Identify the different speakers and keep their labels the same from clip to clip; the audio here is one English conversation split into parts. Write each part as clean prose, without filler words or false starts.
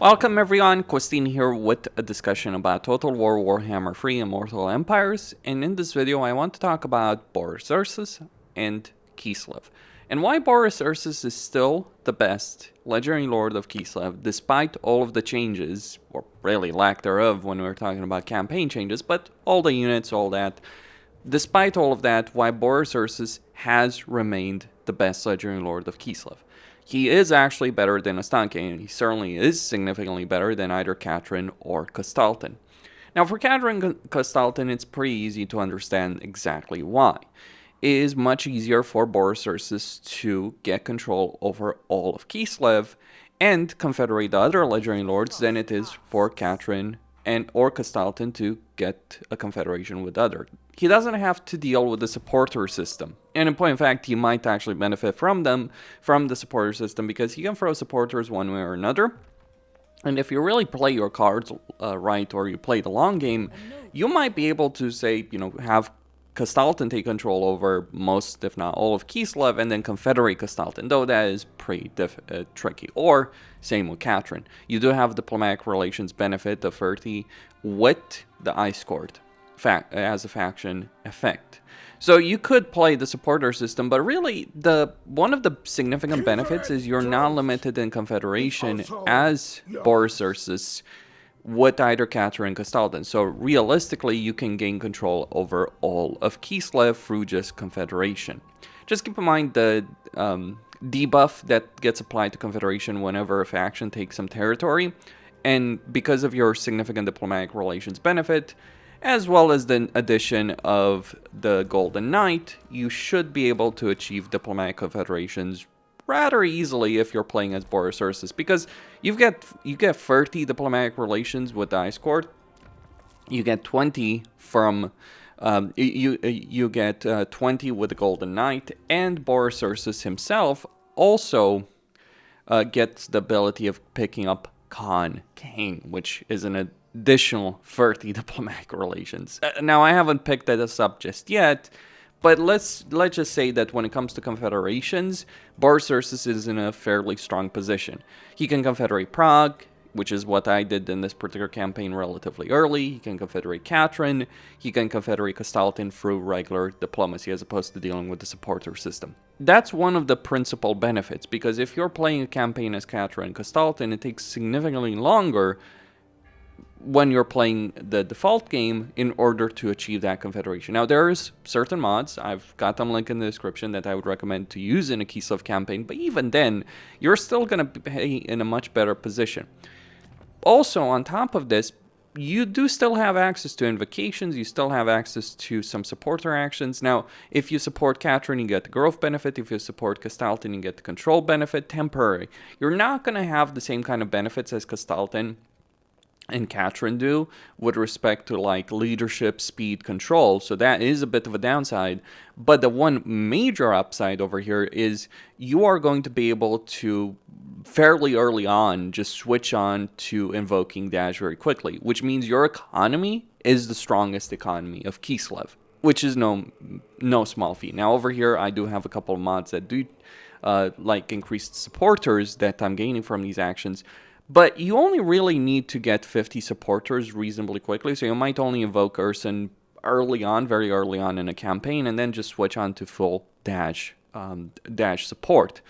Speaker 1: Welcome everyone, Christine here with a discussion about Total War Warhammer 3 Immortal Empires, and in this video I want to talk about Boris Ursus and Kislev, and why Boris Ursus is still the best Legendary Lord of Kislev, despite all of the changes, or really lack thereof when we're talking about campaign changes, but all the units, all that. Despite all of that, why Boris Ursus has remained the best Legendary Lord of Kislev. He is actually better than Astanke, and he certainly is significantly better than either Katrin or Kastaltin. Now for Katrin and Kastaltin, it's pretty easy to understand exactly why. It is much easier for Boris Ursus to get control over all of Kislev and confederate the other Legendary Lords than it is for Katrin or Kastaltin to get a confederation with other. He doesn't have to deal with the supporter system. And in point of fact, he might actually benefit from the supporter system, because he can throw supporters one way or another. And if you really play your cards right, or you play the long game, you might be able to say, have Kastaltin take control over most, if not all, of Kislev, and then confederate Kastaltin, though that is pretty tricky. Or, same with Katrin. You do have diplomatic relations benefit of 30 with the Ice Court as a faction effect. So you could play the supporter system, but really one of the significant benefits is you're not limited in confederation as Boris Ursus with either Katrin and Kastaltin. So realistically, you can gain control over all of Kislev through just confederation. Just keep in mind the debuff that gets applied to confederation whenever a faction takes some territory, and because of your significant diplomatic relations benefit, as well as the addition of the Golden Knight, you should be able to achieve diplomatic confederations rather easily if you're playing as Boris Ursus, because you get 30 diplomatic relations with the Ice Court, you get 20 from you get 20 with the Golden Knight, and Boris Ursus himself also gets the ability of picking up Khan Kane, which is an additional 30 diplomatic relations. Now I haven't picked that up just yet, but let's just say that when it comes to confederations, Boris Ursus is in a fairly strong position. He can confederate Prague, which is what I did in this particular campaign relatively early. He can confederate Katrin. He can confederate Kastaltin through regular diplomacy as opposed to dealing with the supporter system. That's one of the principal benefits, because if you're playing a campaign as Katrin and Kastaltin, it takes significantly longer when you're playing the default game in order to achieve that confederation. Now there's certain mods, I've got them linked in the description, that I would recommend to use in a Kislev campaign, but even then, you're still going to be in a much better position. Also, on top of this, you do still have access to invocations, you still have access to some supporter actions. Now, if you support Katrin, you get the growth benefit. If you support Kastaltin, you get the control benefit, temporary. You're not going to have the same kind of benefits as Kastaltin and Katrin do with respect to like leadership, speed, control, so that is a bit of a downside. But the one major upside over here is you are going to be able to fairly early on just switch on to invoking dash very quickly, which means your economy is the strongest economy of Kislev, which is no small feat. Now over here I do have a couple of mods that do like increased supporters that I'm gaining from these actions. But you only really need to get 50 supporters reasonably quickly, so you might only invoke Ursun early on, very early on in a campaign, and then just switch on to full dash support,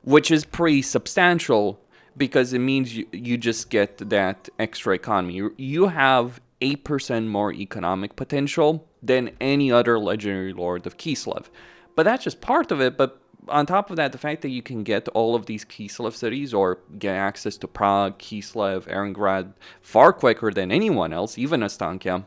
Speaker 1: which is pretty substantial because it means you just get that extra economy. You have 8% more economic potential than any other Legendary Lord of Kislev. But that's just part of it, but on top of that, the fact that you can get all of these Kislev cities, or get access to Prague, Kislev, Erengrad, far quicker than anyone else, even Astanke,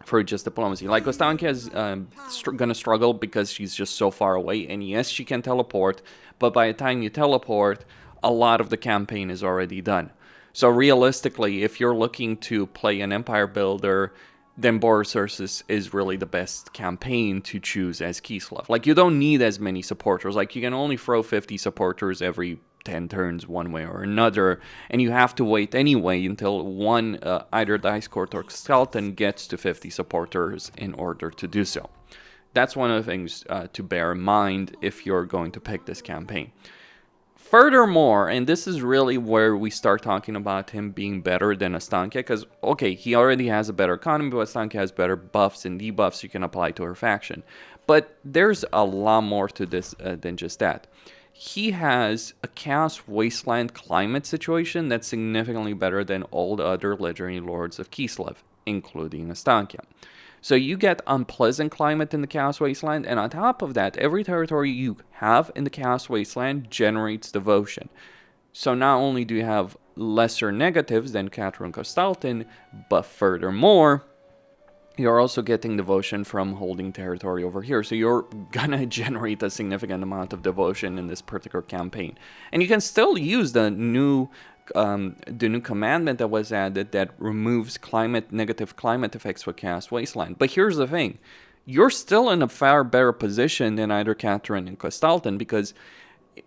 Speaker 1: for just diplomacy. Like, Astanke is going to struggle because she's just so far away, and yes, she can teleport, but by the time you teleport, a lot of the campaign is already done. So realistically, if you're looking to play an Empire Builder, then Boris Ursus is really the best campaign to choose as Kislev. Like, you don't need as many supporters. Like, you can only throw 50 supporters every 10 turns one way or another, and you have to wait anyway until either the Ice Court or Kastaltin gets to 50 supporters in order to do so. That's one of the things to bear in mind if you're going to pick this campaign. Furthermore, and this is really where we start talking about him being better than Astankia, because, okay, he already has a better economy, but Astankia has better buffs and debuffs you can apply to her faction. But there's a lot more to this than just that. He has a Chaos Wasteland climate situation that's significantly better than all the other legendary lords of Kislev, including Astankia. So you get unpleasant climate in the Chaos Wasteland, and on top of that, every territory you have in the Chaos Wasteland generates devotion. So not only do you have lesser negatives than Catherine Kostaltin, but furthermore, you're also getting devotion from holding territory over here. So you're gonna generate a significant amount of devotion in this particular campaign. And you can still use the new commandment that was added that removes negative climate effects for Chaos Wasteland. But here's the thing. You're still in a far better position than either Catherine and Kostaltin, because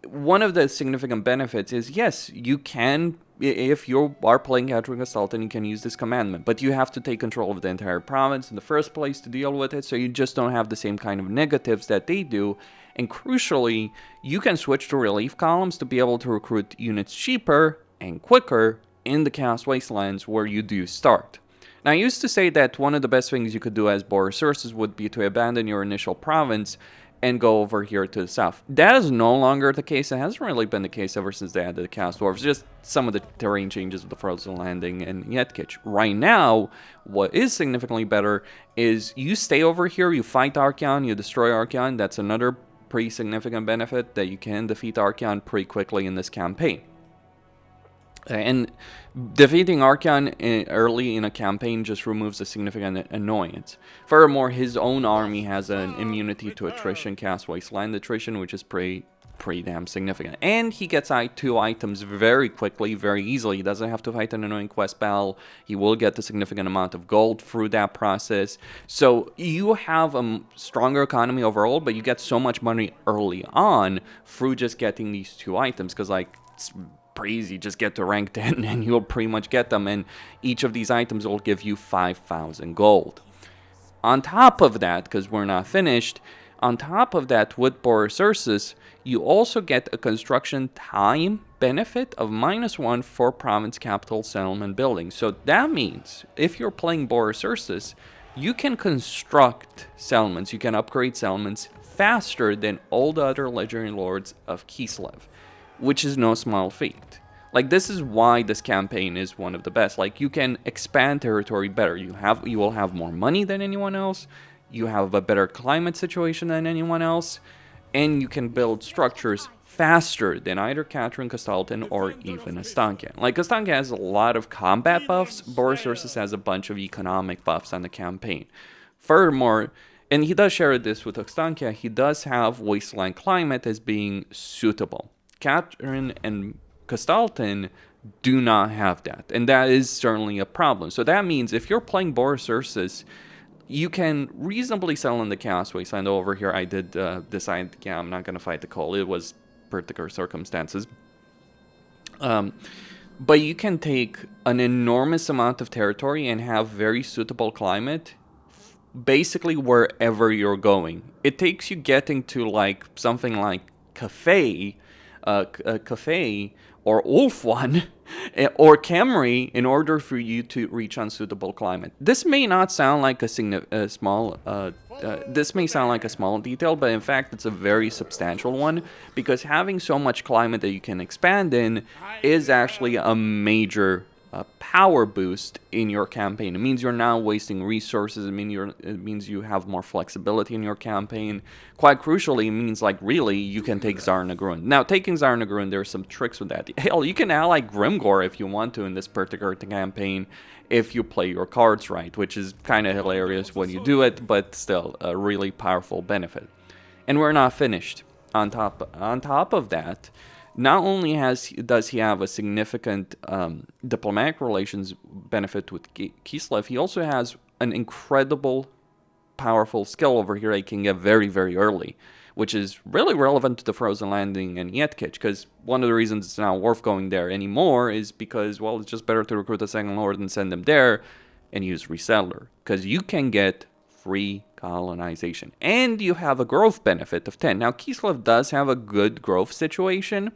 Speaker 1: one of the significant benefits is, yes, you can, if you are playing Catherine Kostaltin, you can use this commandment, but you have to take control of the entire province in the first place to deal with it, so you just don't have the same kind of negatives that they do. And crucially, you can switch to relief columns to be able to recruit units cheaper and quicker in the Chaos Wastelands where you do start. Now, I used to say that one of the best things you could do as Boris Ursus would be to abandon your initial province and go over here to the south. That is no longer the case. It hasn't really been the case ever since they added the Chaos Dwarves, just some of the terrain changes with the Frozen Landing and Yetkich. Right now, what is significantly better is you stay over here, you fight Archaon, you destroy Archaon. That's another pretty significant benefit, that you can defeat Archaon pretty quickly in this campaign. And defeating Archaon early in a campaign just removes a significant annoyance. Furthermore, his own army has an immunity to attrition, Chaos Wasteland attrition, which is pretty damn significant. And he gets 2 items very quickly, very easily. He doesn't have to fight an annoying quest battle. He will get a significant amount of gold through that process. So you have a stronger economy overall, but you get so much money early on through just getting these 2 items, because, like, it's pretty easy. Just get to rank 10 and you'll pretty much get them, and each of these items will give you 5,000 gold. On top of that, because we're not finished, on top of that, with Boris Ursus, you also get a construction time benefit of -1 for province capital settlement building. So that means if you're playing Boris Ursus, you can construct settlements, you can upgrade settlements faster than all the other legendary lords of Kislev, which is no small feat. Like, this is why this campaign is one of the best. Like, you can expand territory better. You will have more money than anyone else. You have a better climate situation than anyone else, and you can build structures faster than either Catherine Kostaltin or even Astankia. Like, Astankia has a lot of combat buffs. Boris Ursus has a bunch of economic buffs on the campaign. Furthermore, and he does share this with Astankia, he does have wasteland climate as being suitable. Catherine and Kostaltin do not have that, and that is certainly a problem. So that means if you're playing Boris Ursus, you can reasonably settle in the Chaos Wasteland. Over here, I did decide, yeah, I'm not going to fight the call. It was particular circumstances. But you can take an enormous amount of territory and have very suitable climate basically wherever you're going. It takes you getting to, like, something like Cafe or Ulfwan or Camry in order for you to reach unsuitable climate. This may not sound like a small detail, but in fact it's a very substantial one, because having so much climate that you can expand in is actually a major power boost in your campaign. It means you're not wasting resources. It means you have more flexibility in your campaign. Quite crucially, it means, like, really, you can take Zarnagrun. Now, taking Zarnagrun, there's some tricks with that. Hell, you can ally Grimgor if you want to in this particular campaign, if you play your cards right, which is kind of hilarious when you do it, but still a really powerful benefit. And we're not finished. On top of that, not only does he have a significant diplomatic relations benefit with Kislev, he also has an incredible, powerful skill over here that he can get very, very early, which is really relevant to the Frozen Landing and Yetkich, because one of the reasons it's not worth going there anymore is because, well, it's just better to recruit a second lord and send them there and use Resettler, because you can get free colonization, and you have a growth benefit of 10. Now, Kislev does have a good growth situation,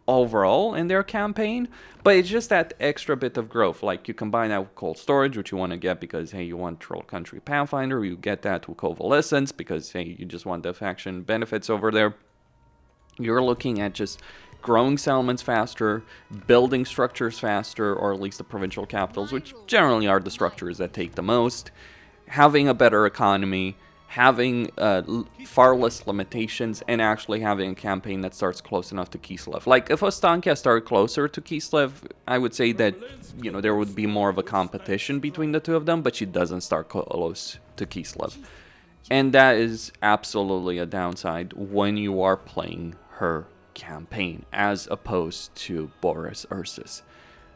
Speaker 1: overall in their campaign, but it's just that extra bit of growth. Like, you combine that with cold storage, which you want to get because, hey, you want Troll Country Pathfinder, you get that with Convalescence because, hey, you just want the faction benefits over there. You're looking at just growing settlements faster, building structures faster, or at least the provincial capitals, which generally are the structures that take the most, having a better economy, having far less limitations, and actually having a campaign that starts close enough to Kislev. Like, if Ostankia started closer to Kislev, I would say that, you know, there would be more of a competition between the two of them, but she doesn't start close to Kislev. And that is absolutely a downside when you are playing her campaign, as opposed to Boris Ursus.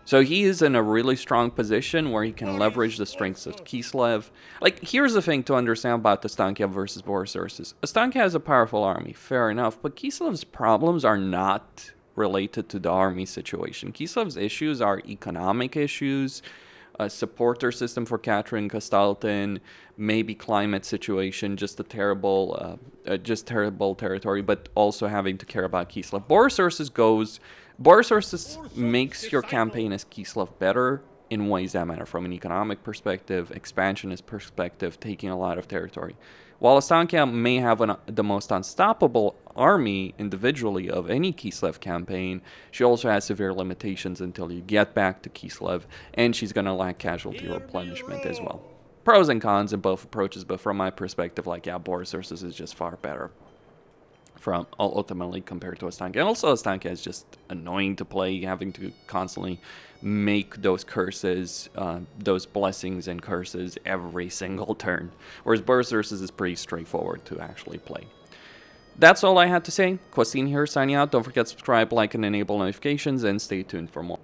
Speaker 1: So he is in a really strong position where he can leverage the strengths of Kislev. Like, here's the thing to understand about Ostankia versus Boris Ursus. Ostankia has a powerful army, fair enough, but Kislev's problems are not related to the army situation. Kislev's issues are economic issues, a supporter system for Catherine Kastaltin, maybe climate situation, just a terrible territory, but also having to care about Kislev. Boris Ursus makes your campaign as Kislev better in ways that matter, from an economic perspective, expansionist perspective, taking a lot of territory. While Ostankia may have the most unstoppable army individually of any Kislev campaign, she also has severe limitations until you get back to Kislev, and she's going to lack casualty replenishment as well. Pros and cons in both approaches, but from my perspective, like, yeah, Boris Ursus is just far better from ultimately compared to Ostankia. And also Ostankia is just annoying to play, having to constantly make those curses, those blessings and curses every single turn. Whereas Boris Ursus is pretty straightforward to actually play. That's all I had to say. Questine here, signing out. Don't forget to subscribe, like, and enable notifications, and stay tuned for more.